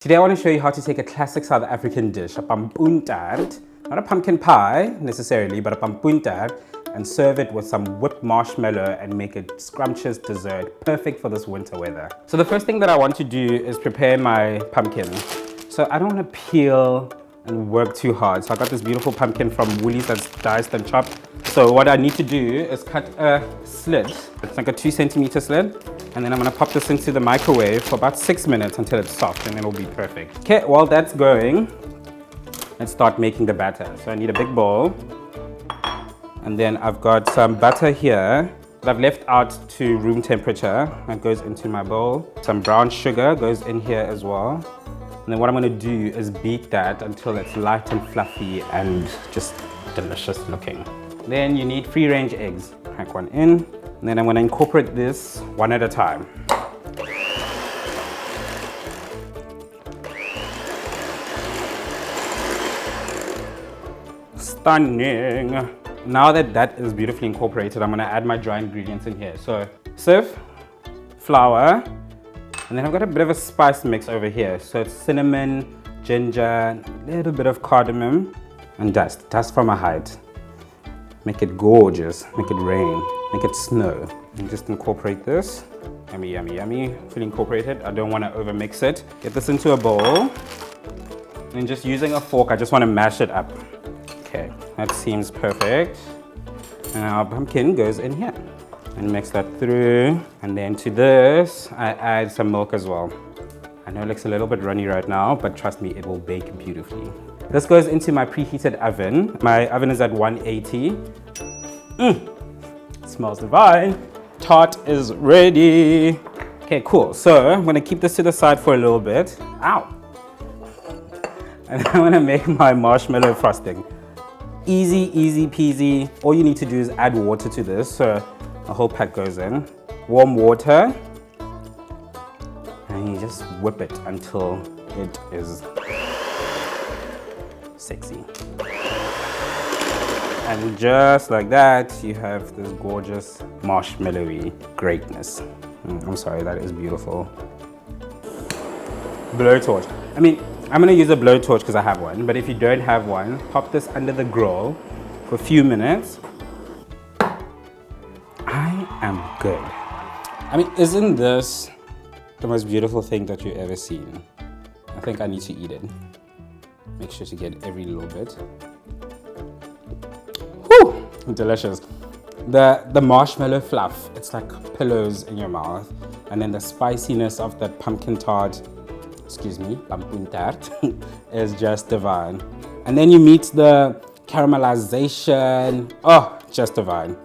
Today I want to show you how to take a classic South African dish, a pampoentert, not a pumpkin pie necessarily, but a pampoentert, and serve it with some whipped marshmallow and make it scrumptious dessert, perfect for this winter weather. So the first thing that I want to do is prepare my pumpkin. So I don't want to peel and work too hard. So I got this beautiful pumpkin from Woolies that's diced and chopped. So what I need to do is cut a slit. It's like a 2 centimeter slit. And then I'm gonna pop this into the microwave for about 6 minutes until it's soft, and it'll be perfect. Okay, while that's going, let's start making the batter. So I need a big bowl. And then I've got some butter here that I've left out to room temperature. That goes into my bowl. Some brown sugar goes in here as well. And then what I'm gonna do is beat that until it's light and fluffy and just delicious looking. Then you need free-range eggs. Crack one in. And then I'm going to incorporate this one at a time. Stunning! Now that that is beautifully incorporated, I'm going to add my dry ingredients in here. So, sieve, flour, and then I've got a bit of a spice mix over here. So it's cinnamon, ginger, a little bit of cardamom, and dust. Dust from a height. Make it gorgeous, make it rain, make it snow. And just incorporate this. Yummy, yummy, yummy. Fully incorporated. I don't want to over mix it. Get this into a bowl. And just using a fork, I just want to mash it up. Okay, that seems perfect. And our pumpkin goes in here. And mix that through. And then to this, I add some milk as well. I know it looks a little bit runny right now, but trust me, it will bake beautifully. This goes into my preheated oven. My oven is at 180. Smells divine. Tart is ready. Okay, cool. So I'm gonna keep this to the side for a little bit. Ow! And I'm gonna make my marshmallow frosting. Easy, easy peasy. All you need to do is add water to this. So a whole pack goes in. Warm water. And you just whip it until it is sexy. And just like that, you have this gorgeous marshmallowy greatness. I'm sorry, that is beautiful. Blowtorch. I mean, I'm gonna use a blowtorch because I have one, but if you don't have one, pop this under the grill for a few minutes. I am good. I mean, isn't this the most beautiful thing that you've ever seen? I think I need to eat it. Make sure to get every little bit. Whew, delicious. The marshmallow fluff, it's like pillows in your mouth. And then the spiciness of that pumpkin tart, excuse me, pampoentert, is just divine. And then you meet the caramelization. Oh, just divine.